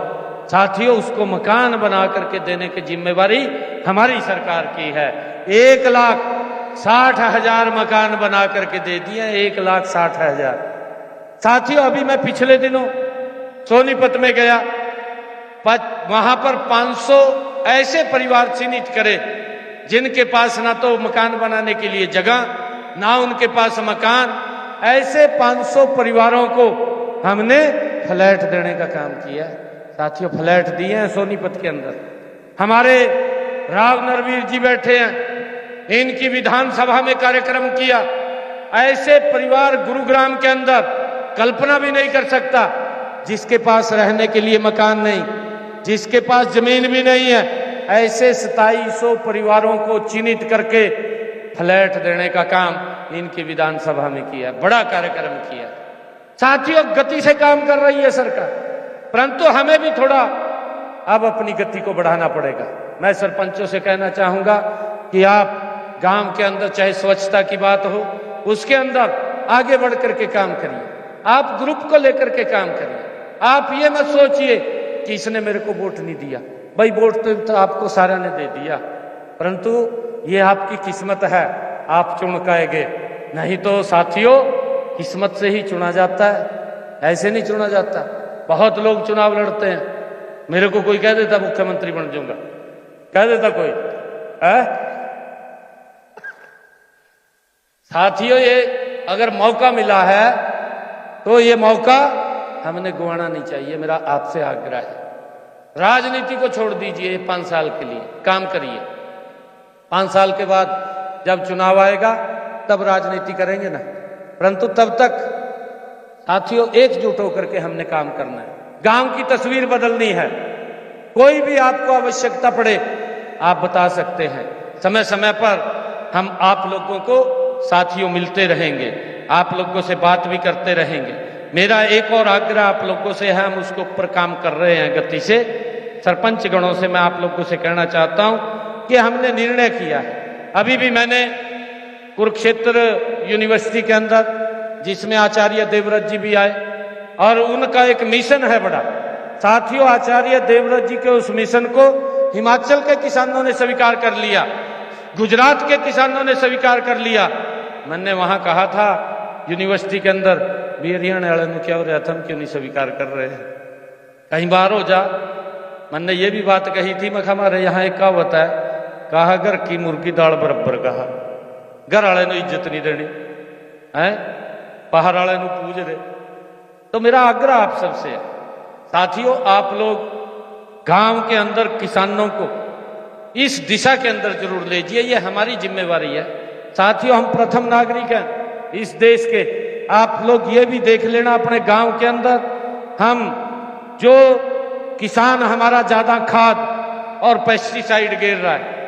साथियों, उसको मकान बना करके देने की जिम्मेवारी हमारी सरकार की है। 1,60,000 मकान बना करके दे दिए, 1,60,000। साथियों, अभी मैं पिछले दिनों सोनीपत में गया, वहां पर 500 ऐसे परिवार चिन्हित करे जिनके पास ना तो मकान बनाने के लिए जगह, ना उनके पास मकान। ऐसे 500 परिवारों को हमने फ्लैट देने का काम किया। साथियों, फ्लैट दिए हैं सोनीपत के अंदर। हमारे राव नरवीर जी बैठे हैं, इनकी विधानसभा में कार्यक्रम किया। ऐसे परिवार गुरुग्राम के अंदर कल्पना भी नहीं कर सकता, जिसके पास रहने के लिए मकान नहीं, जिसके पास जमीन भी नहीं है, ऐसे 2700 परिवारों को चिन्हित करके फ्लैट देने का काम इनकी विधानसभा में किया। बड़ा कार्यक्रम किया। साथियों, गति से काम कर रही है सरकार, परंतु हमें भी थोड़ा अब अपनी गति को बढ़ाना पड़ेगा। मैं सरपंचों से कहना चाहूंगा कि आप गांव के अंदर चाहे स्वच्छता की बात हो, उसके अंदर आगे बढ़ करके काम करिए। आप ग्रुप को लेकर के काम करिए। आप ये मत सोचिए कि इसने मेरे को वोट नहीं दिया। भाई, वोट तो आपको सारा ने दे दिया, परंतु ये आपकी किस्मत है, आप चुन पाएंगे। नहीं तो साथियों, किस्मत से ही चुना जाता है, ऐसे नहीं चुना जाता। बहुत लोग चुनाव लड़ते हैं, मेरे को कोई कह देता मुख्यमंत्री बन जाऊंगा, कह देता कोई है? साथियों, ये अगर मौका मिला है तो ये मौका हमने गंवाना नहीं चाहिए। मेरा आपसे आग्रह है, राजनीति को छोड़ दीजिए 5 साल के लिए, काम करिए। 5 साल के बाद जब चुनाव आएगा तब राजनीति करेंगे ना, परंतु तब तक साथियों एकजुट होकर के हमने काम करना है। गांव की तस्वीर बदलनी है। कोई भी आपको आवश्यकता पड़े आप बता सकते हैं। समय समय पर हम आप लोगों को साथियों मिलते रहेंगे, आप लोगों से बात भी करते रहेंगे। मेरा एक और आग्रह आप लोगों से है, हम उसके ऊपर काम कर रहे हैं गति से। सरपंच गणों से मैं आप लोगों से कहना चाहता हूं कि हमने निर्णय किया है, अभी भी मैंने कुरुक्षेत्र यूनिवर्सिटी के अंदर, जिसमें आचार्य देवव्रत जी भी आए, और उनका एक मिशन है बड़ा। साथियों, आचार्य देवव्रत जी के उस मिशन को हिमाचल के किसानों ने स्वीकार कर लिया, गुजरात के किसानों ने स्वीकार कर लिया। मैंने वहां कहा था यूनिवर्सिटी के अंदर, भी हरियाणा वाले ने क्या हो रहा था, हम क्यों नहीं स्वीकार कर रहे हैं, कहीं बाहर हो जा। मैंने ये भी बात कही थी, मैं हमारे यहाँ एक कहावत है, कहा घर की मुर्गी दाल बराबर, कहा घर वाले ने इज्जत नहीं देनी है, बाहर वाले ने पूज रहे। तो मेरा आग्रह आप सबसे है, साथियों, आप लोग गांव के अंदर किसानों को इस दिशा के अंदर जरूर लीजिए, ये हमारी जिम्मेवारी है। साथियों, हम प्रथम नागरिक हैं इस देश के। आप लोग ये भी देख लेना अपने गांव के अंदर, हम जो किसान हमारा ज्यादा खाद और पेस्टिसाइड गिर रहा है,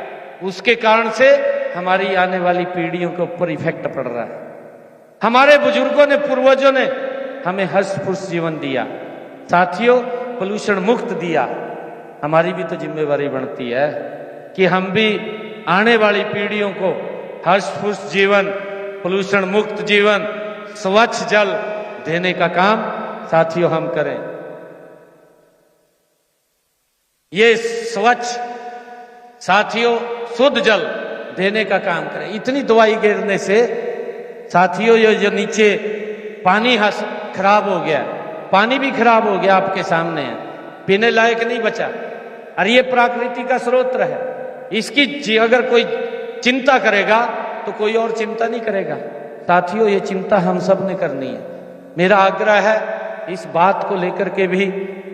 उसके कारण से हमारी आने वाली पीढ़ियों के ऊपर इफेक्ट पड़ रहा है। हमारे बुजुर्गों ने, पूर्वजों ने हमें हर्ष-पुष्ट जीवन दिया, साथियों, पोल्यूशन मुक्त दिया। हमारी भी तो जिम्मेवारी बनती है कि हम भी आने वाली पीढ़ियों को हर्ष-पुष्ट जीवन, पोल्यूशन मुक्त जीवन, स्वच्छ जल देने का काम साथियों हम करें। ये स्वच्छ, साथियों, शुद्ध जल देने का काम करें। इतनी दवाई गिरने से साथियों, ये जो नीचे पानी खराब हो गया, पानी भी खराब हो गया, आपके सामने है, पीने लायक नहीं बचा। और ये प्रकृति का स्रोत है, इसकी अगर कोई चिंता करेगा तो कोई और चिंता नहीं करेगा। साथियों, ये चिंता हम सब ने करनी है। मेरा आग्रह है, इस बात को लेकर के भी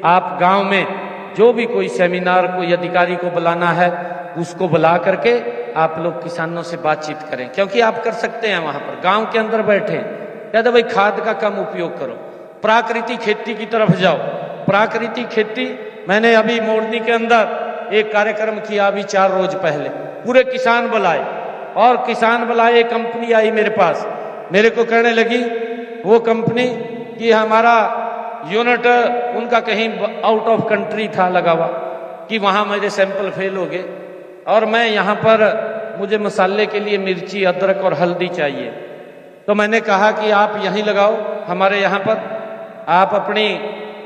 आप गांव में जो भी कोई सेमिनार, कोई अधिकारी को बुलाना है, उसको बुला करके आप लोग किसानों से बातचीत करें, क्योंकि आप कर सकते हैं। वहां पर गांव के अंदर बैठे, कहते भाई खाद का कम उपयोग करो, प्राकृतिक खेती की तरफ जाओ। प्राकृतिक खेती, मैंने अभी मोरनी के अंदर एक कार्यक्रम किया, अभी 4 रोज पहले, पूरे किसान बुलाए, और किसान बुलाए, एक कंपनी आई मेरे पास, मेरे को कहने लगी वो कंपनी कि हमारा यूनिट उनका कहीं आउट ऑफ कंट्री था लगा हुआ, कि वहां मेरे सैंपल फेल हो गए, और मैं यहाँ पर, मुझे मसाले के लिए मिर्ची, अदरक और हल्दी चाहिए। तो मैंने कहा कि आप यहीं लगाओ, हमारे यहाँ पर आप अपनी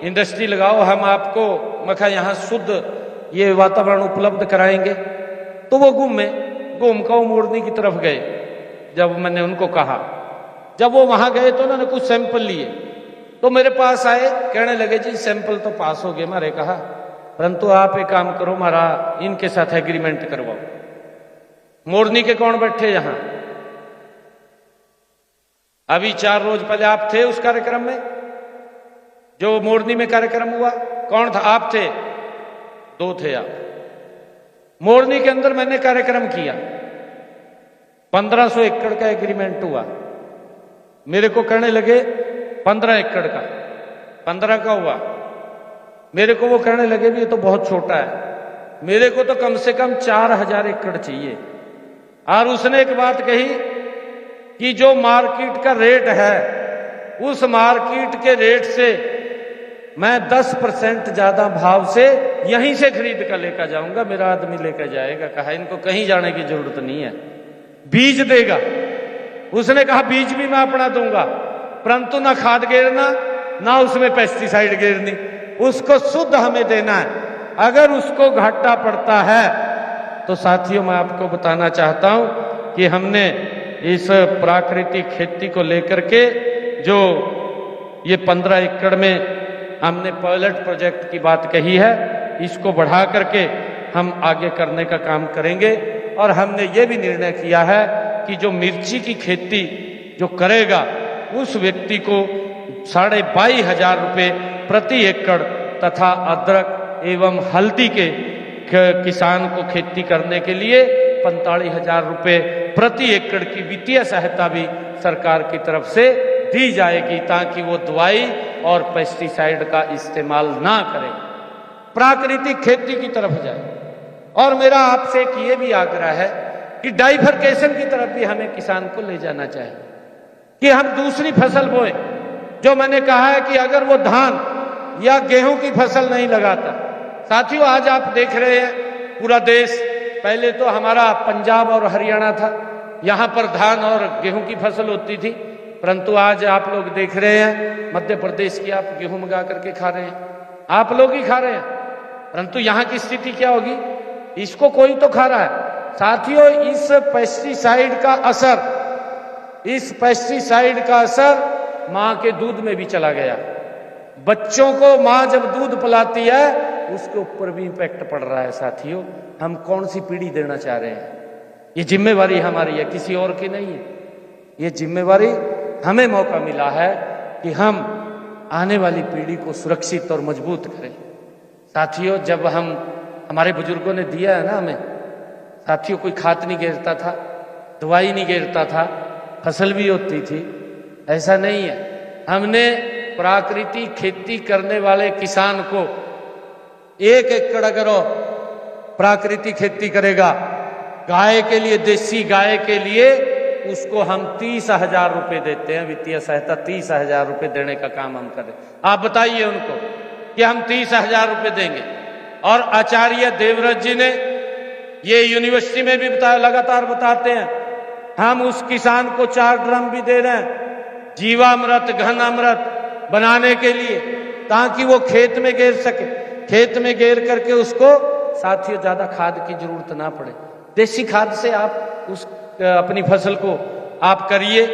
इंडस्ट्री लगाओ, हम आपको मखा यहाँ शुद्ध ये वातावरण उपलब्ध कराएंगे। तो वो घूम का मोरनी की तरफ गए। जब मैंने उनको कहा, जब वो वहां गए तो उन्होंने कुछ सैंपल लिए, तो मेरे पास आए, कहने लगे जी सैंपल तो पास हो गए। मारे कहा, परंतु आप एक काम करो, हमारा इनके साथ एग्रीमेंट करवाओ। मोरनी के कौन बैठे यहां? अभी 4 रोज पहले आप थे उस कार्यक्रम में, जो मोरनी में कार्यक्रम हुआ, कौन था? आप थे, 2 थे आप। मोरनी के अंदर मैंने कार्यक्रम किया, 1500 एकड़ का एग्रीमेंट हुआ। मेरे को कहने लगे 15 एकड़ का, 15 का हुआ। मेरे को वो कहने लगे भी ये तो बहुत छोटा है, मेरे को तो कम से कम 4000 एकड़ चाहिए। और उसने एक बात कही कि जो मार्केट का रेट है, उस मार्केट के रेट से मैं 10% ज्यादा भाव से यहीं से खरीद कर लेकर जाऊंगा, मेरा आदमी लेकर जाएगा। कहा इनको कहीं जाने की जरूरत नहीं है, बीज देगा। उसने कहा बीज भी मैं अपना दूंगा, परंतु ना खाद गिरना, ना उसमें पेस्टिसाइड गिरनी, उसको शुद्ध हमें देना है। अगर उसको घाटा पड़ता है तो साथियों, मैं आपको बताना चाहता हूं कि हमने इस प्राकृतिक खेती को लेकर के जो ये 15 एकड़ में हमने पायलट प्रोजेक्ट की बात कही है, इसको बढ़ा करके हम आगे करने का काम करेंगे। और हमने ये भी निर्णय किया है कि जो मिर्ची की खेती जो करेगा, उस व्यक्ति को 22,500 रुपये प्रति एकड़ तथा अदरक एवं हल्दी के किसान को खेती करने के लिए 45,000 रुपये प्रति एकड़ की वित्तीय सहायता भी सरकार की तरफ से दी जाएगी, ताकि वो दवाई और पेस्टिसाइड का इस्तेमाल ना करें, प्राकृतिक खेती की तरफ जाए। और मेरा आपसे एक ये भी आग्रह है कि डाइवर्केशन की तरफ भी हमें किसान को ले जाना चाहिए, कि हम दूसरी फसल बोए। जो मैंने कहा है कि अगर वो धान या गेहूं की फसल नहीं लगाता, साथियों आज आप देख रहे हैं पूरा देश, पहले तो हमारा पंजाब और हरियाणा था, यहां पर धान और गेहूं की फसल होती थी, परंतु आज आप लोग देख रहे हैं मध्य प्रदेश की आप गेहूं मंगा करके खा रहे हैं, आप लोग ही खा रहे हैं, परंतु यहां की स्थिति क्या होगी, इसको कोई तो खा रहा है। साथियों इस पेस्टिसाइड का असर मां के दूध में भी चला गया। बच्चों को मां जब दूध पिलाती है उसके ऊपर भी इंपैक्ट पड़ रहा है। साथियों हम कौन सी पीढ़ी देना चाह रहे हैं, ये जिम्मेवारी हमारी है, किसी और की नहीं है। ये जिम्मेवारी हमें मौका मिला है कि हम आने वाली पीढ़ी को सुरक्षित और मजबूत करें। साथियों जब हमारे बुजुर्गों ने दिया है ना हमें, साथियों कोई खाद नहीं गिरता था, दवाई नहीं गिरता था, फसल भी होती थी, ऐसा नहीं है। हमने प्राकृतिक खेती करने वाले किसान को 1 एकड़ अगर प्राकृतिक खेती करेगा गाय के लिए, देसी गाय के लिए, उसको हम 30,000 रुपए देते हैं, वित्तीय सहायता 30,000 रुपए देने का काम हम करें। आप बताइए उनको कि हम 30,000 रुपए देंगे। और आचार्य देवव्रत जी ने ये यूनिवर्सिटी में भी बताया, लगातार बताते हैं, हम उस किसान को 4 ड्रम भी दे रहे हैं जीवामृत, घन अमृत बनाने के लिए, ताकि वो खेत में गेर सके, खेत में गेर करके उसको साथियों ज्यादा खाद की जरूरत ना पड़े, देसी खाद से आप उस अपनी फसल को आप करिए।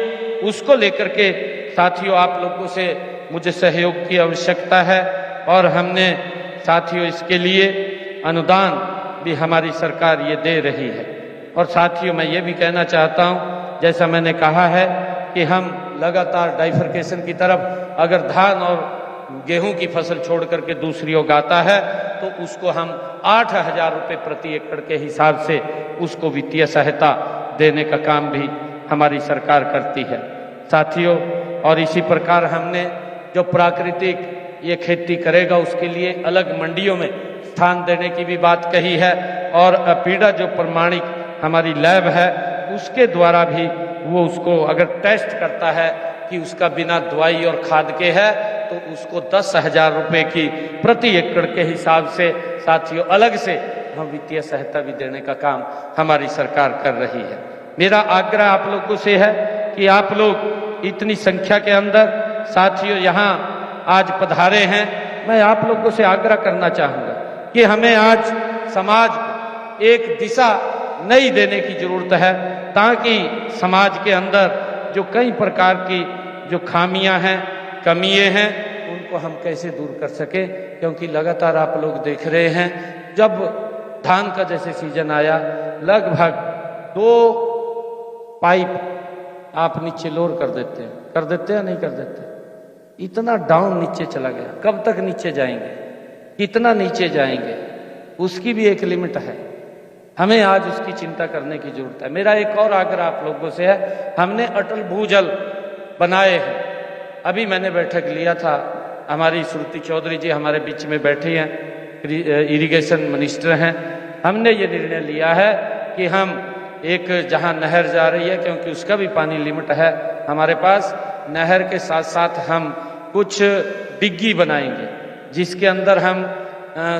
उसको लेकर के साथियों आप लोगों से मुझे सहयोग की आवश्यकता है, और हमने साथियों इसके लिए अनुदान भी हमारी सरकार ये दे रही है। और साथियों मैं ये भी कहना चाहता हूँ, जैसा मैंने कहा है कि हम लगातार डाइफरकेशन की तरफ, अगर धान और गेहूं की फसल छोड़ करके दूसरी उगाता है तो उसको हम 8,000 रुपये प्रति एकड़ के हिसाब से उसको वित्तीय सहायता देने का काम भी हमारी सरकार करती है। साथियों और इसी प्रकार हमने जो प्राकृतिक ये खेती करेगा उसके लिए अलग मंडियों में स्थान देने की भी बात कही है, और अपीडा जो प्रमाणिक हमारी लैब है उसके द्वारा भी वो उसको अगर टेस्ट करता है कि उसका बिना दवाई और खाद के है तो उसको 10,000 रुपये की प्रति एकड़ के हिसाब से साथियों अलग से हम वित्तीय सहायता भी देने का काम हमारी सरकार कर रही है। मेरा आग्रह आप लोगों से है कि आप लोग इतनी संख्या के अंदर साथियों यहाँ आज पधारे हैं, मैं आप लोगों से आग्रह करना चाहूँगा कि हमें आज समाज को एक दिशा नई देने की जरूरत है, ताकि समाज के अंदर जो कई प्रकार की जो खामियां हैं, कमियां हैं, उनको हम कैसे दूर कर सके। क्योंकि लगातार आप लोग देख रहे हैं, जब धान का जैसे सीजन आया लगभग 2 पाइप आप नीचे लोर कर देते हैं नहीं कर देते, इतना डाउन नीचे चला गया। कब तक नीचे जाएंगे, कितना नीचे जाएंगे, उसकी भी एक लिमिट है, हमें आज उसकी चिंता करने की जरूरत है। मेरा एक और आग्रह आप लोगों से है, हमने अटल भूजल बनाए हैं। अभी मैंने बैठक लिया था, हमारी श्रुति चौधरी जी हमारे बीच में बैठी हैं, इरिगेशन मिनिस्टर हैं। हमने ये निर्णय लिया है कि हम एक जहां नहर जा रही है, क्योंकि उसका भी पानी लिमिट है हमारे पास, नहर के साथ साथ हम कुछ डिग्गी बनाएंगे जिसके अंदर हम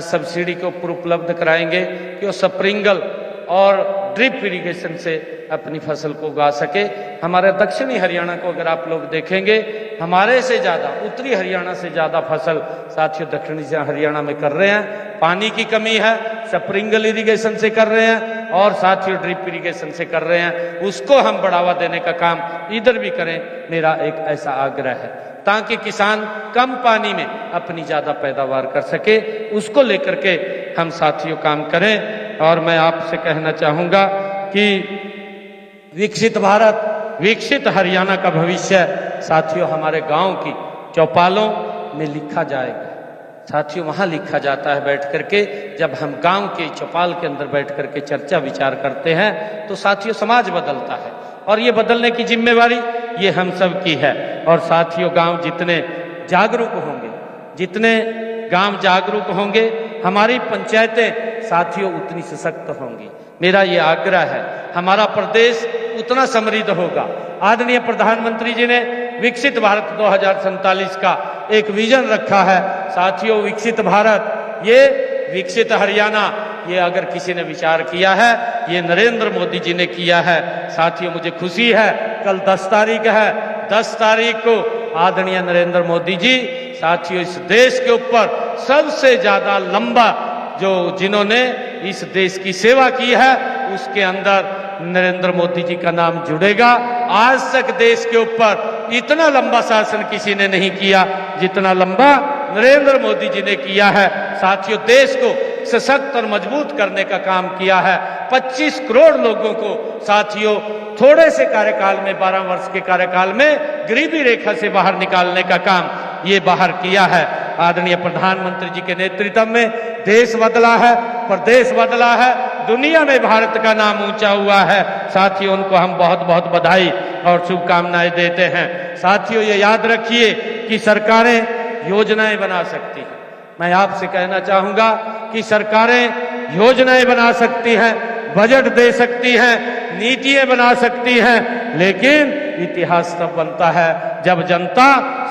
सब्सिडी के ऊपर उपलब्ध कराएंगे कि वो स्प्रिंगल और ड्रिप इरिगेशन से अपनी फसल को उगा सके। हमारे दक्षिणी हरियाणा को अगर आप लोग देखेंगे, हमारे से ज़्यादा उत्तरी हरियाणा से ज़्यादा फसल साथियों दक्षिणी हरियाणा में कर रहे हैं। पानी की कमी है, स्प्रिंगल इरिगेशन से कर रहे हैं और साथियों ड्रिप इरिगेशन से कर रहे हैं, उसको हम बढ़ावा देने का काम इधर भी करें। मेरा एक ऐसा आग्रह है ताकि किसान कम पानी में अपनी ज्यादा पैदावार कर सके, उसको लेकर के हम साथियों काम करें। और मैं आपसे कहना चाहूंगा कि विकसित भारत, विकसित हरियाणा का भविष्य साथियों हमारे गांव की चौपालों में लिखा जाएगा। साथियों वहां लिखा जाता है बैठ करके, जब हम गांव के चौपाल के अंदर बैठ करके चर्चा विचार करते हैं तो साथियों समाज बदलता है, और ये बदलने की जिम्मेवारी ये हम सब की है। और साथियों गांव जितने जागरूक होंगे, जितने गांव जागरूक होंगे, हमारी पंचायतें साथियों उतनी सशक्त होंगी। मेरा ये आग्रह है, हमारा प्रदेश उतना समृद्ध होगा। आदरणीय प्रधानमंत्री जी ने विकसित भारत 2047 का एक विजन रखा है। साथियों, विकसित भारत, ये विकसित हरियाणा, ये अगर किसी ने विचार किया है, ये नरेंद्र मोदी जी ने किया है। साथियों, मुझे खुशी है, कल 10 तारीख है, 10 तारीख को आदरणीय नरेंद्र मोदी जी, साथियों, इस देश के ऊपर सबसे ज्यादा लंबा जो जिन्होंने इस देश की सेवा की है, उसके अंदर नरेंद्र मोदी जी का नाम जुड़ेगा। आज तक देश के ऊपर इतना लंबा शासन किसी ने नहीं किया जितना लंबा नरेंद्र मोदी जी ने किया है। साथियों, देश को सशक्त और मजबूत करने का काम किया है। 25 करोड़ लोगों को साथियों थोड़े से कार्यकाल में, 12 वर्ष के कार्यकाल में गरीबी रेखा से बाहर निकालने का काम ये बाहर किया है। आदरणीय प्रधानमंत्री जी के नेतृत्व में देश बदला है, प्रदेश बदला है, दुनिया में भारत का नाम ऊंचा हुआ है। साथियों, उनको हम बहुत बहुत बधाई और शुभकामनाएं देते हैं। साथियों, ये याद रखिए कि सरकारें योजनाएं बना सकती हैं। मैं आपसे कहना चाहूंगा कि सरकारें योजनाएं बना सकती हैं, बजट दे सकती हैं, नीतियां बना सकती हैं, लेकिन इतिहास तब बनता है जब जनता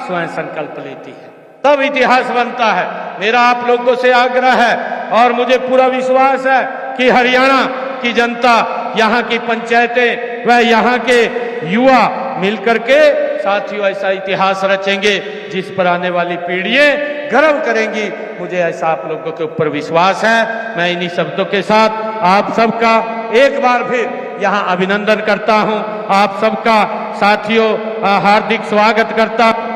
स्वयं संकल्प लेती है, तब इतिहास बनता है। मेरा आप लोगों से आग्रह है और मुझे पूरा विश्वास है कि हरियाणा की जनता, यहाँ की पंचायतें व यहाँ के युवा मिलकर के साथियों ऐसा इतिहास रचेंगे जिस पर आने वाली पीढ़ियां गर्व करेंगी। मुझे ऐसा आप लोगों के ऊपर विश्वास है। मैं इन्हीं शब्दों के साथ आप सबका एक बार फिर यहाँ अभिनंदन करता हूँ, आप सबका साथियों हार्दिक स्वागत करता हूँ।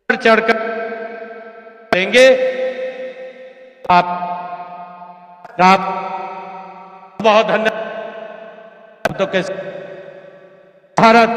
चढ़कर देंगे आप बहुत धन्यवाद। भारत